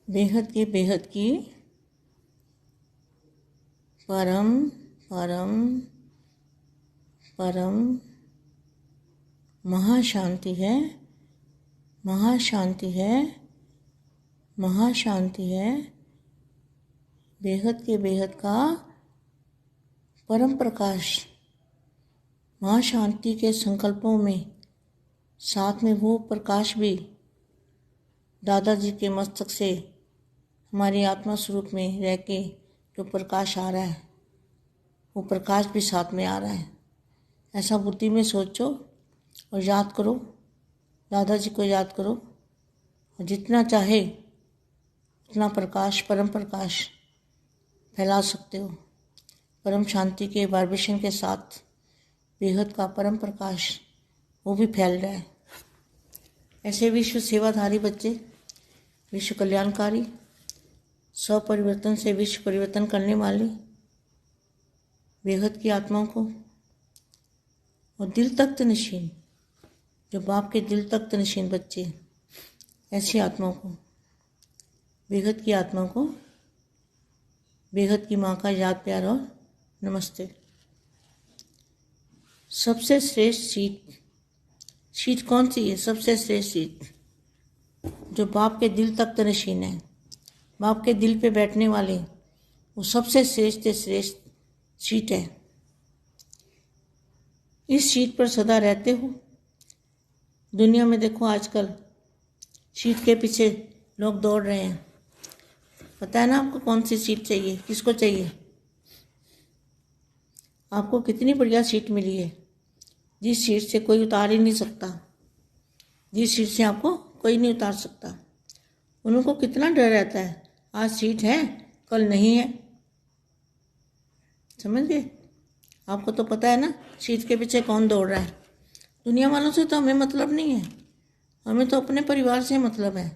बेहद की परम परम परम महाशांति है, महाशांति है, महाशांति है। बेहद का परम प्रकाश, महाशांति के संकल्पों में साथ में वो प्रकाश भी दादाजी के मस्तक से हमारी आत्मा स्वरूप में रह के जो प्रकाश आ रहा है, वो प्रकाश भी साथ में आ रहा है। ऐसा बुद्धि में सोचो और याद करो, दादाजी को याद करो, और जितना चाहे उतना प्रकाश, परम प्रकाश फैला सकते हो। परम शांति के वाइब्रेशन के साथ बेहद का परम प्रकाश वो भी फैल रहा है। ऐसे विश्व सेवाधारी बच्चे, विश्व कल्याणकारी, स्व परिवर्तन से विश्व परिवर्तन करने वाली बेहद की आत्माओं को, और दिल तक नशीन, जो बाप के दिल तक नशीन बच्चे, ऐसी आत्माओं को, बेहद की आत्माओं को बेहद की माँ का याद, प्यार और नमस्ते। सबसे श्रेष्ठ सीट कौन सी है? सबसे श्रेष्ठ सीट जो बाप के दिल तक नशीन है, बाप के दिल पे बैठने वाले, वो सबसे श्रेष्ठ सीट है। इस सीट पर सदा रहते हो। दुनिया में देखो आजकल सीट के पीछे लोग दौड़ रहे हैं। पता है ना आपको कौन सी सीट चाहिए, किसको चाहिए? आपको कितनी बढ़िया सीट मिली है, जिस सीट से कोई उतार ही नहीं सकता, जिस सीट से आपको कोई नहीं उतार सकता। उनको कितना डर रहता है, आज सीट है कल नहीं है। समझ गए? आपको तो पता है ना सीट के पीछे कौन दौड़ रहा है। दुनिया वालों से तो हमें मतलब नहीं है, हमें तो अपने परिवार से मतलब है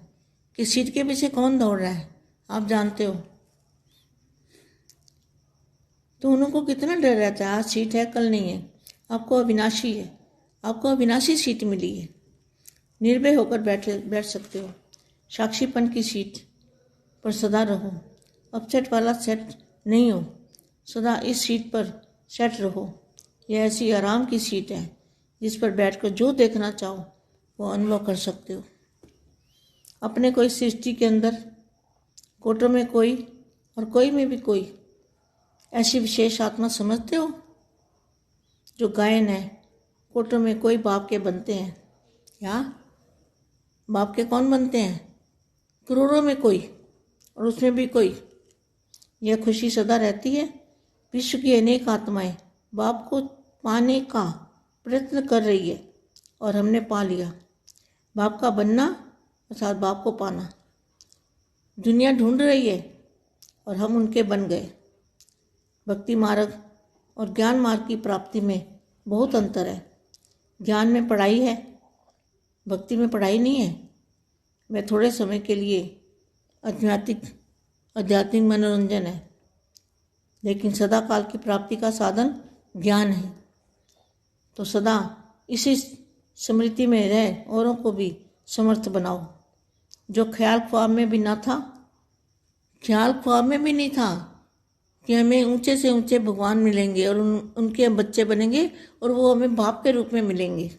कि सीट के पीछे कौन दौड़ रहा है, आप जानते हो। तो उनको कितना डर रहता है, आज सीट है कल नहीं है। आपको अविनाशी है, आपको अविनाशी सीट मिली है। निर्भय होकर बैठ सकते हो। साक्षीपन की सीट पर सदा रहो। अपसेट वाला सेट नहीं हो, सदा इस सीट पर सेट रहो। यह ऐसी आराम की सीट है जिस पर बैठकर जो देखना चाहो वो अनुभव कर सकते हो। अपने कोई सृष्टि के अंदर, कोटों में कोई और कोई में भी कोई ऐसी विशेष आत्मा समझते हो जो गायन है। कोटों में कोई बाप के बनते हैं, या बाप के कौन बनते हैं? करोड़ों में कोई, और उसमें भी कोई। यह खुशी सदा रहती है। विश्व की अनेक आत्माएं बाप को पाने का प्रयत्न कर रही है और हमने पा लिया। बाप का बनना अर्थात बाप को पाना। दुनिया ढूंढ रही है और हम उनके बन गए। भक्ति मार्ग और ज्ञान मार्ग की प्राप्ति में बहुत अंतर है। ज्ञान में पढ़ाई है, भक्ति में पढ़ाई नहीं है। वह थोड़े समय के लिए आध्यात्मिक मनोरंजन है, लेकिन सदा काल की प्राप्ति का साधन ज्ञान है। तो सदा इसी स्मृति में रह औरों को भी समर्थ बनाओ। जो ख्याल ख्वाब में भी ना था, ख्याल ख्वाब में भी नहीं था कि हमें ऊंचे से ऊंचे भगवान मिलेंगे और उनके हम बच्चे बनेंगे और वो हमें बाप के रूप में मिलेंगे।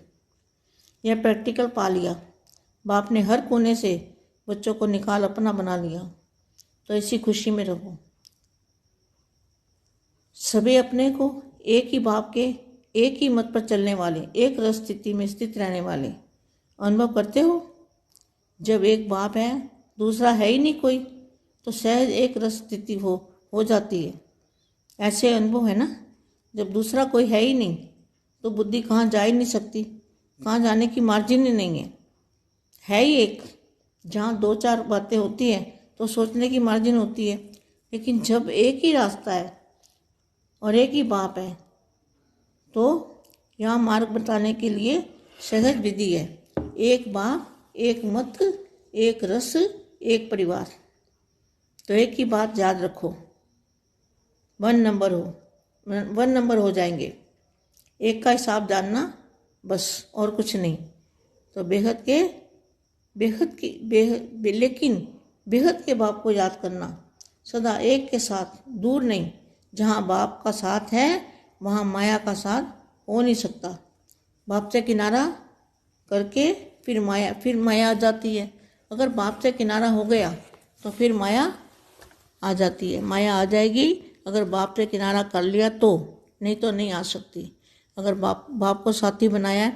यह प्रैक्टिकल पा लिया। बाप ने हर कोने से बच्चों को निकाल अपना बना लिया। तो इसी खुशी में रहो। सभी अपने को एक ही बाप के, एक ही मत पर चलने वाले, एक रस स्थिति में स्थित रहने वाले अनुभव करते हो। जब एक बाप है, दूसरा है ही नहीं कोई, तो सहज एक रस स्थिति हो जाती है। ऐसे अनुभव है ना। जब दूसरा कोई है ही नहीं तो बुद्धि कहाँ जा ही नहीं सकती, कहाँ जाने की मार्जिन ही नहीं है ही एक। जहाँ दो चार बातें होती हैं तो सोचने की मार्जिन होती है, लेकिन जब एक ही रास्ता है और एक ही बाप है तो यहाँ मार्ग बताने के लिए सहज विधि है। एक बाप, एक मत, एक रस, एक परिवार। तो एक ही बात याद रखो, 1 नंबर हो जाएंगे। एक का हिसाब जानना बस, और कुछ नहीं। तो लेकिन बेहद के बाप को याद करना, सदा एक के साथ, दूर नहीं। जहाँ बाप का साथ है वहाँ माया का साथ हो नहीं सकता। बाप से किनारा करके फिर माया आ जाती है। अगर बाप से किनारा हो गया तो फिर माया आ जाती है, माया आ जाएगी अगर बाप से किनारा कर लिया तो, नहीं तो नहीं आ सकती। अगर बाप को साथी बनाया है,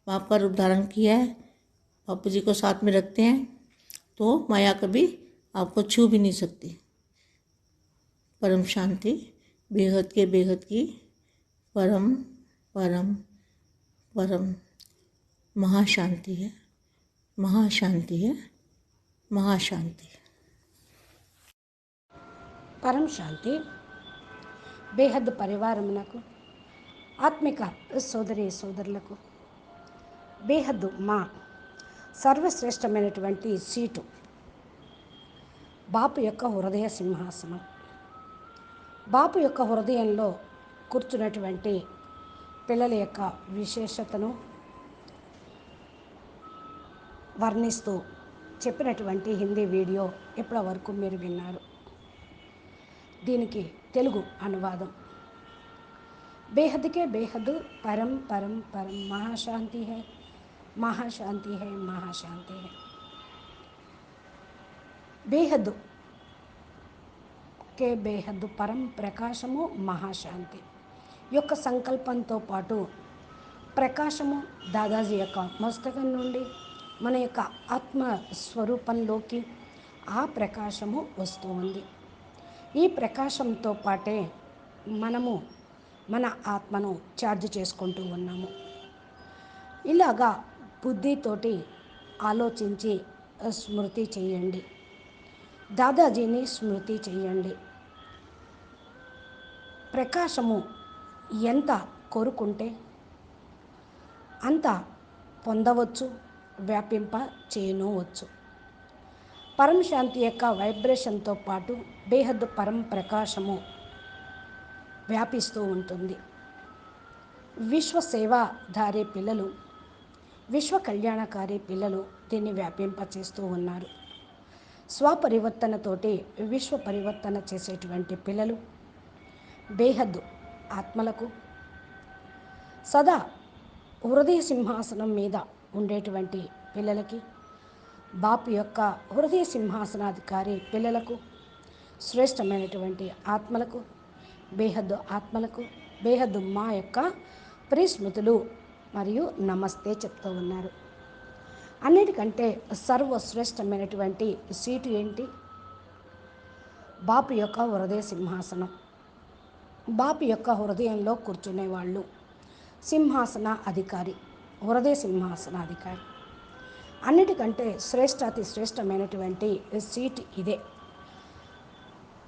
बाप का रूप धारण किया है, बापू जी को साथ में रखते हैं, तो माया कभी आपको छू भी नहीं सकती। परम शांति बेहद के बेहद की परम परम परम महाशांति है, महाशांति है, महाशांति। పరం శాంతి బేహద్ పరివారమునకు ఆత్మిక సోదరి సోదరులకు బేహద్ మా సర్వశ్రేష్టమైనటువంటి సీటు బాపు యొక్క హృదయ సింహాసనం. బాపు యొక్క హృదయంలో కూర్చున్నటువంటి పిల్లల యొక్క విశేషతను వర్ణిస్తూ చెప్పినటువంటి హిందీ వీడియో ఇప్పటి వరకు మీరు విన్నారు. దీనికి తెలుగు అనువాదం. బేహద్కే బేహద్ పరం పరం పరం మహాశాంతి హై, మహాశాంతి హై, మహాశాంతి హై. బేహద్ కే బేహద్ పరం ప్రకాశము మహాశాంతి యొక్క సంకల్పంతో పాటు ప్రకాశము దాదాజీ యొక్క మస్తకం నుండి మన యొక్క ఆత్మస్వరూపంలోకి ఆ ప్రకాశము వస్తూ ఉంది. ఈ ప్రకాశంతో పాటే మనము మన ఆత్మను ఛార్జ్ చేసుకుంటూ ఉన్నాము. ఇలాగా బుద్ధితోటి ఆలోచించి స్మృతి చేయండి, దాదాజీని స్మృతి చేయండి. ప్రకాశము ఎంత కోరుకుంటే అంత పొందవచ్చు, వ్యాపింప చేయనవచ్చు. పరం శాంతి యొక్క వైబ్రేషన్తో పాటు బేహద్ పరం ప్రకాశము వ్యాపిస్తూ ఉంటుంది. విశ్వ సేవాధారి పిల్లలు, విశ్వ కళ్యాణకారి పిల్లలు దీన్ని వ్యాపింపచేస్తూ ఉన్నారు. స్వపరివర్తనతోటి విశ్వ పరివర్తన చేసేటువంటి పిల్లలు బేహద్ ఆత్మలకు సదా హృదయ సింహాసనం మీద ఉండేటువంటి పిల్లలకి, బాపు యొక్క హృదయ సింహాసనాధికారి పిల్లలకు, శ్రేష్టమైనటువంటి ఆత్మలకు, బేహద్ ఆత్మలకు బేహద్ మా యొక్క ప్రియస్మృతులు మరియు నమస్తే చెప్తూ ఉన్నారు. అన్నిటికంటే సర్వశ్రేష్టమైనటువంటి సీటు ఏంటి? బాపు యొక్క హృదయ సింహాసనం. బాపు యొక్క హృదయంలో కూర్చునేవాళ్ళు సింహాసన అధికారి, హృదయ సింహాసనాధికారి. అన్నిటికంటే శ్రేష్టాతి శ్రేష్టమైనటువంటి సీటు ఇదే.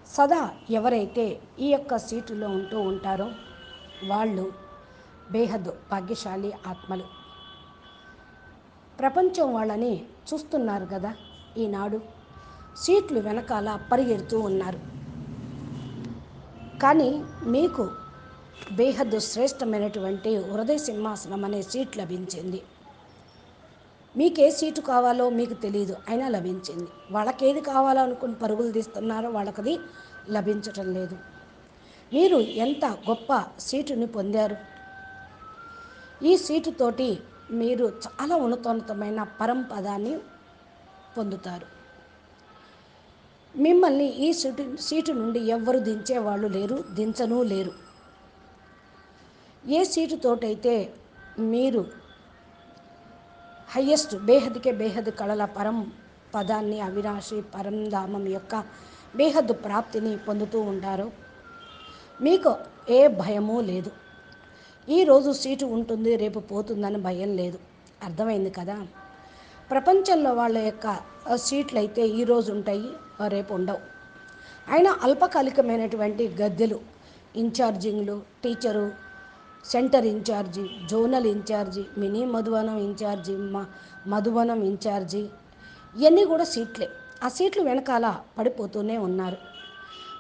సదా ఎవరైతే ఈ యొక్క సీటులో ఉంటూ ఉంటారో వాళ్ళు బేహద్ భాగ్యశాలి ఆత్మలు. ప్రపంచం వాళ్ళని చూస్తున్నారు కదా, ఈనాడు సీట్లు వెనకాల పరిగెడుతూ ఉన్నారు. కానీ మీకు బేహద్ శ్రేష్టమైనటువంటి హృదయ సింహాసనం అనే సీట్ లభించింది. మీకే సీటు కావాలో మీకు తెలియదు, అయినా లభించింది. వాళ్ళకేది కావాలో అనుకుని పరుగులు తీస్తున్నారో వాళ్ళకది లభించటం లేదు. మీరు ఎంత గొప్ప సీటుని పొందారు. ఈ సీటుతోటి మీరు చాలా ఉన్నతోన్నతమైన పరంపదాన్ని పొందుతారు. మిమ్మల్ని ఈ సీటు నుండి ఎవ్వరు దించేవాళ్ళు లేరు, దించనూ లేరు. ఏ సీటుతోటైతే మీరు హయ్యెస్ట్ బేహద్కే బేహద్ కళల పరం పదాన్ని, అవినాశి పరంధామం యొక్క బేహద్ ప్రాప్తిని పొందుతూ ఉంటారో మీకు ఏ భయమూ లేదు. ఈరోజు సీటు ఉంటుంది, రేపు పోతుందని భయం లేదు. అర్థమైంది కదా. ప్రపంచంలో వాళ్ళ యొక్క సీట్లు అయితే ఈరోజు ఉంటాయి, రేపు ఉండవు. అయినా అల్పకాలికమైనటువంటి గద్దెలు, ఇన్ఛార్జింగ్లు, teacher, centre incharge, zonal incharge, mini Madhuvanam incharge, Madhuvanam incharge, ఇవన్నీ కూడా సీట్లే. ఆ సీట్లు వెనకాల పడిపోతూనే ఉన్నారు.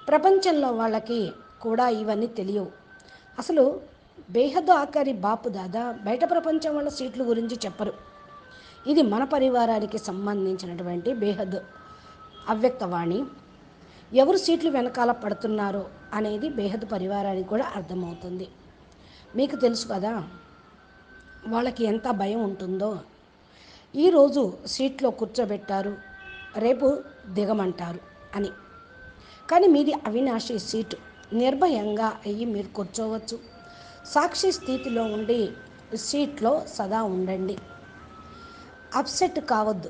ప్రపంచంలో వాళ్ళకి కూడా ఇవన్నీ తెలియవు. అసలు బేహద్ ఆకారి బాపు దాదా బయట ప్రపంచం వాళ్ళ సీట్ల గురించి చెప్పరు. ఇది మన పరివారానికి సంబంధించినటువంటి బేహద్ అవ్యక్తవాణి. ఎవరు సీట్లు వెనకాల పడుతున్నారో అనేది బేహద్ పరివారానికి కూడా అర్థమవుతుంది. మీకు తెలుసు కదా వాళ్ళకి ఎంత భయం ఉంటుందో. ఈరోజు సీట్లో కూర్చోబెట్టారు, రేపు దిగమంటారు అని. కానీ మీది అవినాశి సీటు, నిర్భయంగా అయ్యి మీరు కూర్చోవచ్చు. సాక్షి స్థితిలో ఉండి సీట్లో సదా ఉండండి. అప్సెట్ కావద్దు.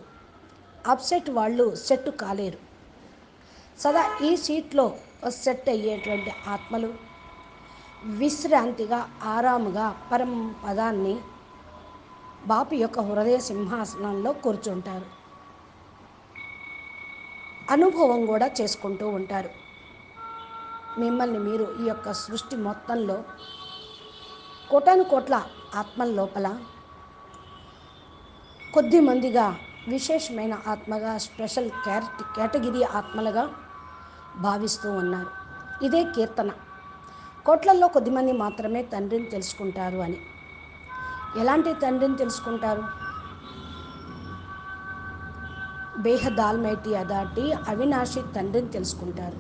అప్సెట్ వాళ్ళు సెట్ కాలేరు. సదా ఈ సీట్లో సెట్ అయ్యేటువంటి ఆత్మలు విశ్రాంతిగా ఆరాముగా పరం పదాన్ని బాపు యొక్క హృదయ సింహాసనంలో కూర్చుంటారు. అనుభవం కూడా చేసుకుంటూ ఉంటారు. మిమ్మల్ని మీరు ఈ యొక్క సృష్టి మొత్తంలో కోటాను కోట్ల ఆత్మల లోపల కొద్ది మందిగా విశేషమైన ఆత్మగా స్పెషల్ కేటగిరీ ఆత్మలుగా భావిస్తూ ఉన్నారు. ఇదే కీర్తన. కోట్లల్లో కొద్దిమంది మాత్రమే తండ్రిని తెలుసుకుంటారు అని. ఎలాంటి తండ్రిని తెలుసుకుంటారు? బేహద్ ఆల్మైటీ అథారిటీ అవినాశి తండ్రిని తెలుసుకుంటారు.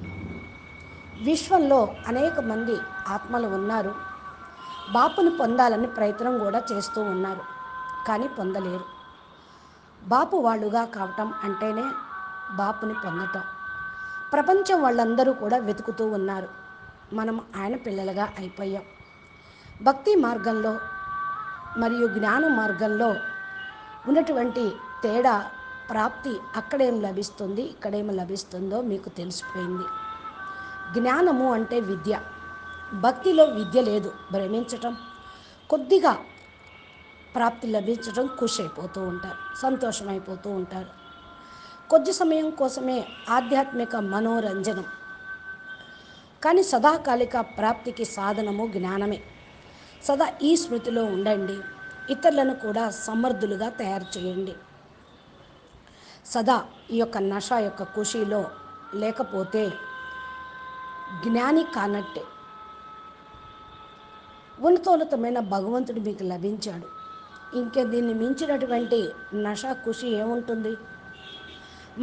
విశ్వంలో అనేక మంది ఆత్మలు ఉన్నారు. బాపుని పొందాలని ప్రయత్నం కూడా చేస్తూ ఉన్నారు, కానీ పొందలేరు. బాపు వాళ్ళుగా కావటం అంటేనే బాపుని పొందటం. ప్రపంచం వాళ్ళందరూ కూడా వెతుకుతూ ఉన్నారు. మనం ఆయన పిల్లలుగా అయిపోయాం. భక్తి మార్గంలో మరియు జ్ఞాన మార్గంలో ఉన్నటువంటి తేడా ప్రాప్తి అక్కడేం లభిస్తుంది, ఇక్కడేం లభిస్తుందో మీకు తెలిసిపోయింది. జ్ఞానము అంటే విద్య. భక్తిలో విద్య లేదు. భ్రమించటం, కొద్దిగా ప్రాప్తి లభించడం, ఖుషి అయిపోతూ ఉంటారు, సంతోషమైపోతూ ఉంటారు. కొద్ది సమయం కోసమే ఆధ్యాత్మిక మనోరంజనం. కానీ సదాకాలిక ప్రాప్తికి సాధనము జ్ఞానమే. సదా ఈ స్మృతిలో ఉండండి. ఇతరులను కూడా సమర్థులుగా తయారు చేయండి. సదా ఈ యొక్క నష యొక్క ఖుషీలో లేకపోతే జ్ఞాని కానట్టే. ఉన్నతోన్నతమైన భగవంతుడు మీకు లభించాడు. ఇంకే దీన్ని మించినటువంటి నష ఖుషి ఏముంటుంది?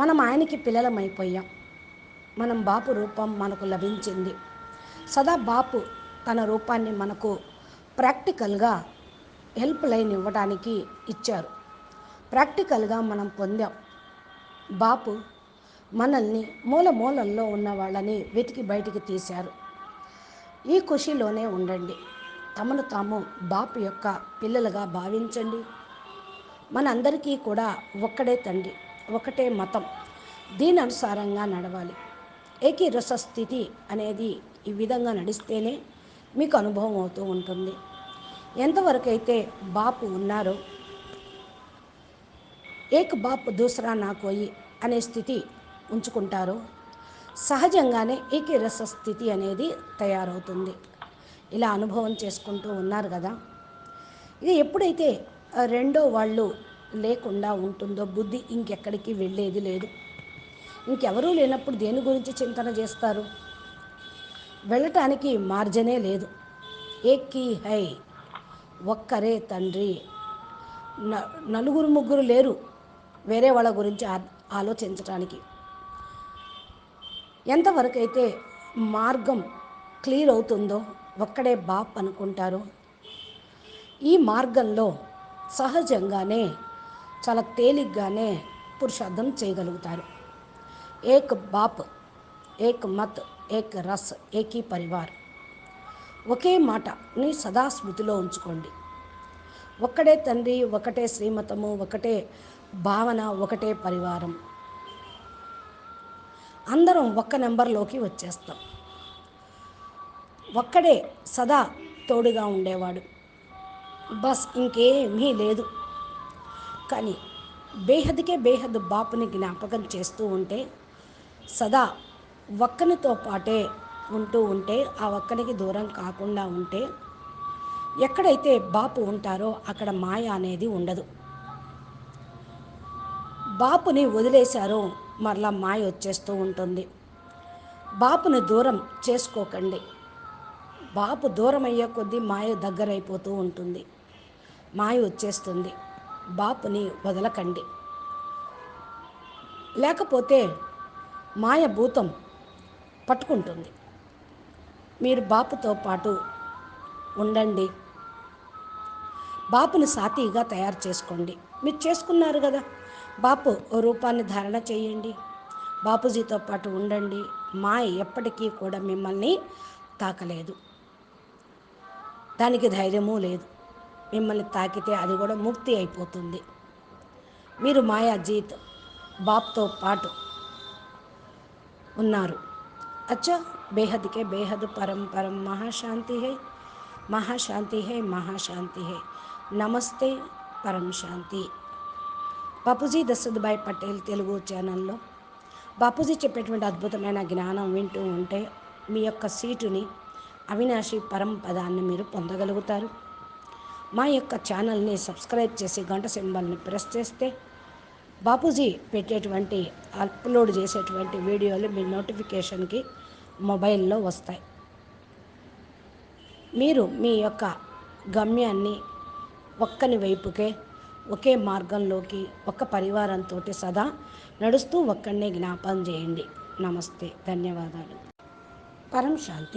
మనం ఆయనకి పిల్లలమైపోయాం. మనం బాపు రూపం మనకు లభించింది. సదా బాపు తన రూపాన్ని మనకు ప్రాక్టికల్గా హెల్ప్ లైన్ ఇవ్వడానికి ఇచ్చారు. ప్రాక్టికల్గా మనం పొందాం. బాపు మనల్ని మూల మూలల్లో ఉన్న వాళ్ళని వెతికి బయటికి తీశారు. ఈ ఖుషిలోనే ఉండండి. తమను తాము బాపు యొక్క పిల్లలుగా భావించండి. మనందరికీ కూడా ఒక్కడే తండ్రి, ఒకటే మతం. దీని అనుసారంగా నడవాలి. ఏకీరస స్థితి అనేది ఈ విధంగా నడిస్తేనే మీకు అనుభవం అవుతూ ఉంటుంది. ఎంతవరకైతే బాపు ఉన్నారో ఏక్ బాప్ దూసరా నా కోయి అనే స్థితి ఉంచుకుంటారో సహజంగానే ఏకీరస స్థితి అనేది తయారవుతుంది. ఇలా అనుభవం చేసుకుంటూ ఉన్నారు కదా. ఇది ఎప్పుడైతే రెండో వాళ్ళు లేకుండా ఉంటుందో బుద్ధి ఇంకెక్కడికి వెళ్ళేది లేదు. ఇంకెవరూ లేనప్పుడు దేని గురించి చింతన చేస్తారు? వెళ్ళటానికి మార్జనే లేదు. ఏకీ హై, ఒక్కరే తండ్రి. నలుగురు ముగ్గురు లేరు వేరే వాళ్ళ గురించి ఆలోచించటానికి. ఎంతవరకైతే మార్గం క్లియర్ అవుతుందో ఒక్కడే బాప్ అనుకుంటారో ఈ మార్గంలో సహజంగానే చాలా తేలిగ్గానే పురుషార్థం చేయగలుగుతారు. ఏక్ బాప్, ఏక్ మత్, ఏక్ రస్, ఏకీ పరివార్. ఒకే మాటని సదా స్మృతిలో ఉంచుకోండి. ఒక్కడే తండ్రి, ఒకటే శ్రీమతము, ఒకటే భావన, ఒకటే పరివారం. అందరం ఒక్క నెంబర్లోకి వచ్చేస్తాం. ఒక్కడే సదా తోడుగా ఉండేవాడు. బస్ ఇంకేమీ లేదు. కానీ బేహద్కే బేహద్ బాపుని జ్ఞాపకం చేస్తూ ఉంటే సదా ఒక్కనితో పాటే ఉంటూ ఉంటే ఆ ఒక్కనికి దూరం కాకుండా ఉంటే ఎక్కడైతే బాపు ఉంటారో అక్కడ మాయ అనేది ఉండదు. బాపుని వదిలేశారో మరలా మాయ వచ్చేస్తూ ఉంటుంది. బాపుని దూరం చేసుకోకండి. బాపు దూరం అయ్యే కొద్దీ మాయ దగ్గరైపోతూ ఉంటుంది, మాయ వచ్చేస్తుంది. బాపుని వదలకండి. లేకపోతే మాయ భూతం పట్టుకుంటుంది. మీరు బాపుతో పాటు ఉండండి. బాపుని సాతిగా తయారు చేసుకోండి. మీరు చేసుకున్నారు కదా, బాపు రూపాన్ని ధారణ చేయండి. బాపూజీతో పాటు ఉండండి. మాయ ఎప్పటికీ కూడా మిమ్మల్ని తాకలేదు. దానికి ధైర్యమూ లేదు. మిమ్మల్ని తాకితే అది కూడా ముక్తి అయిపోతుంది. మీరు మాయాజీత్ బాప్తో పాటు ఉన్నారు. అచ్చా, బేహద్కే బేహద్ పరం పరం మహాశాంతి హై, మహాశాంతి హై, మహాశాంతి హై. నమస్తే, పరం శాంతి. బాపూజీ దశరథభాయ్ పటేల్ తెలుగు ఛానల్లో బాపూజీ చెప్పేటువంటి అద్భుతమైన జ్ఞానం వింటూ ఉంటే మీ యొక్క సీటుని, అవినాశి పరంపదాన్ని మీరు పొందగలుగుతారు. మా యొక్క ఛానల్ని సబ్స్క్రైబ్ చేసి గంట సింబల్ని ప్రెస్ చేస్తే బాపూజీ పెట్టేటువంటి అప్లోడ్ చేసేటువంటి వీడియోలు మీ నోటిఫికేషన్కి మొబైల్లో వస్తాయి. మీరు మీ యొక్క గమ్యాన్ని ఒక్కని వైపుకే, ఒకే మార్గంలోకి, ఒక్క పరివారంతో సదా నడుస్తూ ఒక్కడినే జ్ఞాపం చేయండి. నమస్తే, ధన్యవాదాలు. పరం శాంతి.